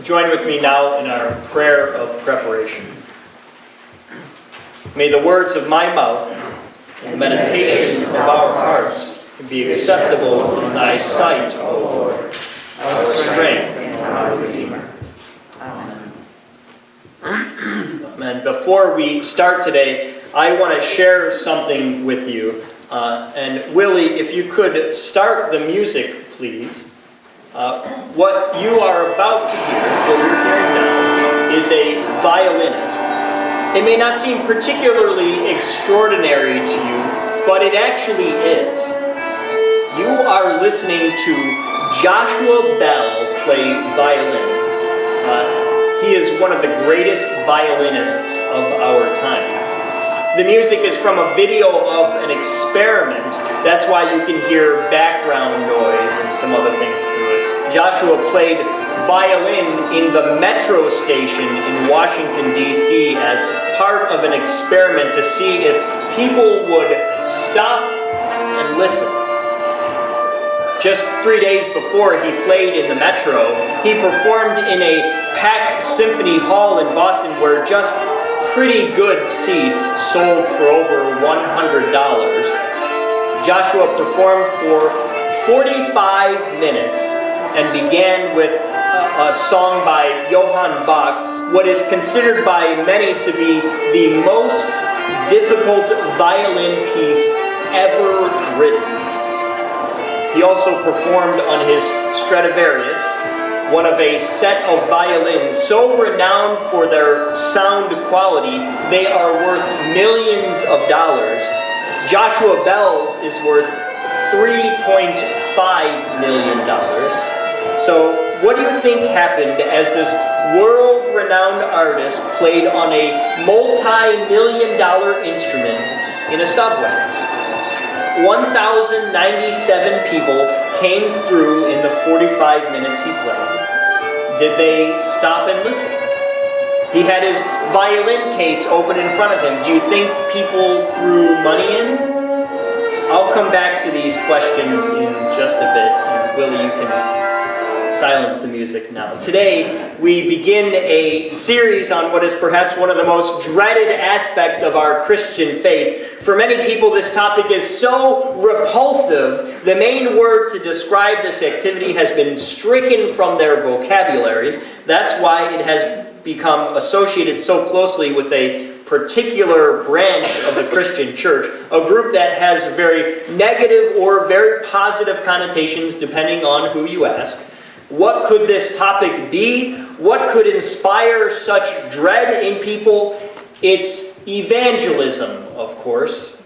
Join with me now in our prayer of preparation. May the words of my mouth and the meditation of our hearts be acceptable in thy sight, O Lord, our strength and our Redeemer. Amen. Amen. Before we start today, I want to share something with you. And Willie, if you could start the music, please. What you are about to hear, what you're hearing now, is a violinist. It may not seem particularly extraordinary to you, but it actually is. You are listening to Joshua Bell play violin. He is one of the greatest violinists of our time. The music is from a video of an experiment. That's why you can hear background noise and some other things through it. Joshua played violin in the metro station in Washington, D.C. as part of an experiment to see if people would stop and listen. Just 3 days before he played in the metro, he performed in a packed symphony hall in Boston where just pretty good seats sold for over $100. Joshua performed for 45 minutes and began with a song by Johann Bach, what is considered by many to be the most difficult violin piece ever written. He also performed on his Stradivarius, one of a set of violins so renowned for their sound quality, they are worth millions of dollars. Joshua Bell's is worth $3.5 million. So what do you think happened as this world-renowned artist played on a multi-million-dollar instrument in a subway? 1,097 people came through in the 45 minutes he played. Did they stop and listen? He had his violin case open in front of him. Do you think people threw money in? I'll come back to these questions in just a bit. And Willie, you can silence the music now. Today, we begin a series on what is perhaps one of the most dreaded aspects of our Christian faith. For many people, this topic is so repulsive, the main word to describe this activity has been stricken from their vocabulary. That's why it has become associated so closely with a particular branch of the Christian church, a group that has very negative or very positive connotations depending on who you ask. What could this topic be? What could inspire such dread in people? It's evangelism, of course.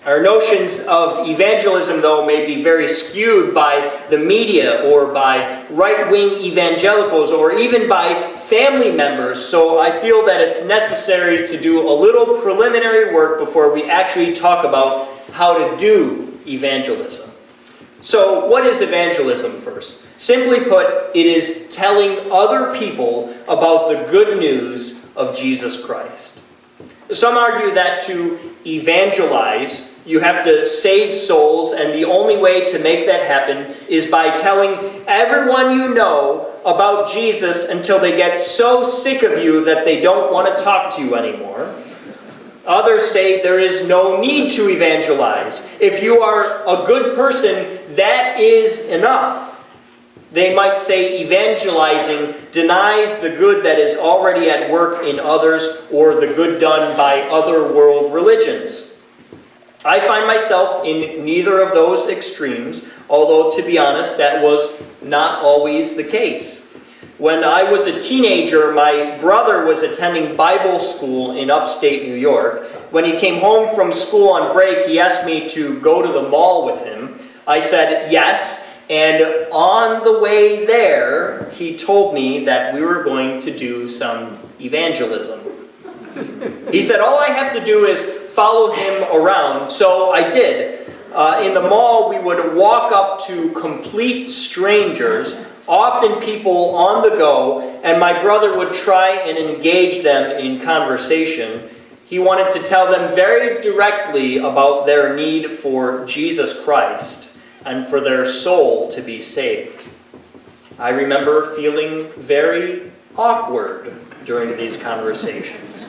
Our notions of evangelism, though, may be very skewed by the media or by right-wing evangelicals or even by family members. So I feel that it's necessary to do a little preliminary work before we actually talk about how to do evangelism. So what is evangelism first? Simply put, it is telling other people about the good news of Jesus Christ. Some argue that to evangelize, you have to save souls, and the only way to make that happen is by telling everyone you know about Jesus until they get so sick of you that they don't want to talk to you anymore. Others say there is no need to evangelize. If you are a good person, that is enough. They might say evangelizing denies the good that is already at work in others or the good done by other world religions. I find myself in neither of those extremes, although to be honest, that was not always the case. When I was a teenager, my brother was attending Bible school in upstate New York. When he came home from school on break, he asked me to go to the mall with him. I said yes, and on the way there, he told me that we were going to do some evangelism. He said, all I have to do is follow him around, so I did. In the mall, we would walk up to complete strangers, often people on the go, and my brother would try and engage them in conversation. He wanted to tell them very directly about their need for Jesus Christ and for their soul to be saved. I remember feeling very awkward during these conversations.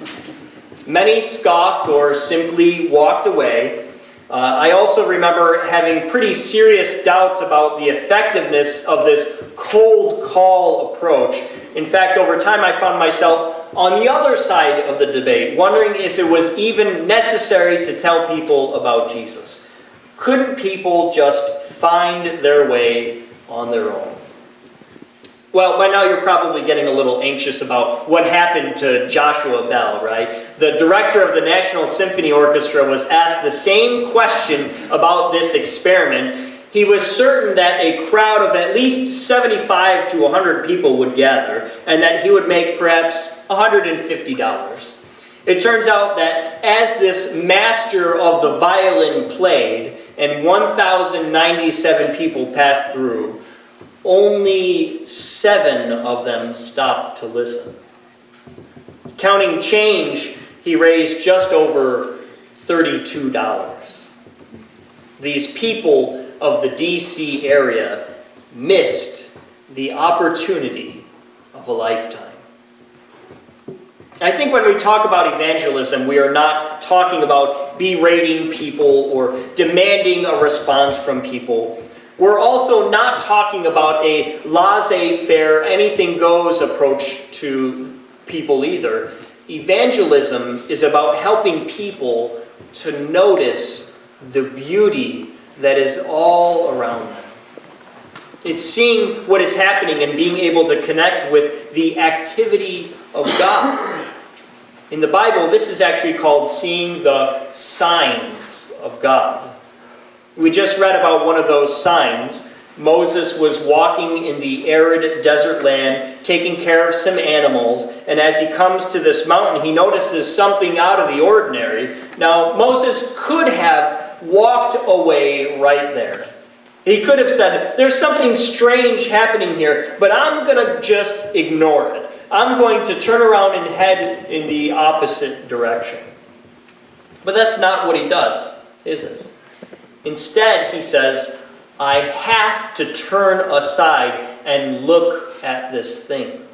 Many scoffed or simply walked away. I also remember having pretty serious doubts about the effectiveness of this cold call approach. In fact, over time I found myself on the other side of the debate, wondering if it was even necessary to tell people about Jesus. Couldn't people just find their way on their own? Well, by now you're probably getting a little anxious about what happened to Joshua Bell, right? The director of the National Symphony Orchestra was asked the same question about this experiment. He was certain that a crowd of at least 75 to 100 people would gather, and that he would make perhaps $150. It turns out that as this master of the violin played, and 1,097 people passed through, only 7 of them stopped to listen. Counting change, he raised just over $32. These people of the D.C. area missed the opportunity of a lifetime. I think when we talk about evangelism, we are not talking about berating people or demanding a response from people. We're also not talking about a laissez-faire, anything-goes approach to people either. Evangelism is about helping people to notice the beauty that is all around them. It's seeing what is happening and being able to connect with the activity of God. In the Bible, this is actually called seeing the signs of God. We just read about one of those signs. Moses was walking in the arid desert land, taking care of some animals, and as he comes to this mountain, he notices something out of the ordinary. Now, Moses could have walked away right there. He could have said, there's something strange happening here, but I'm going to just ignore it. I'm going to turn around and head in the opposite direction. But that's not what he does, is it? Instead, he says, I have to turn aside and look at this thing.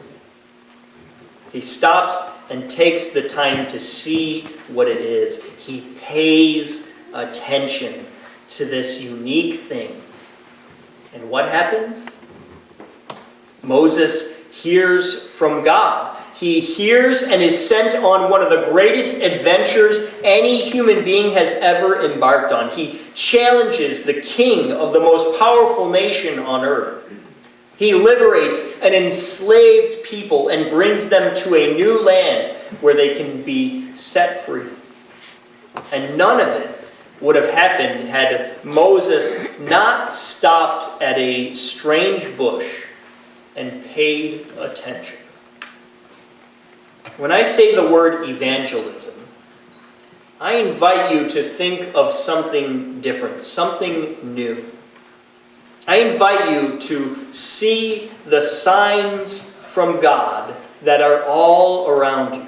He stops and takes the time to see what it is. He pays attention to this unique thing. And what happens? Moses hears from God. He hears and is sent on one of the greatest adventures any human being has ever embarked on. He challenges the king of the most powerful nation on earth. He liberates an enslaved people and brings them to a new land where they can be set free. And none of it would have happened had Moses not stopped at a strange bush and paid attention. When I say the word evangelism, I invite you to think of something different, something new. I invite you to see the signs from God that are all around you.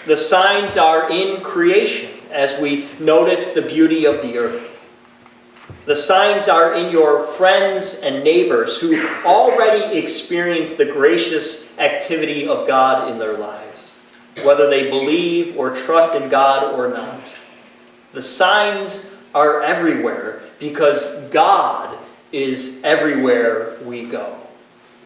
The signs are in creation as we notice the beauty of the earth. The signs are in your friends and neighbors who already experience the gracious activity of God in their lives, whether they believe or trust in God or not. The signs are everywhere because God is everywhere we go.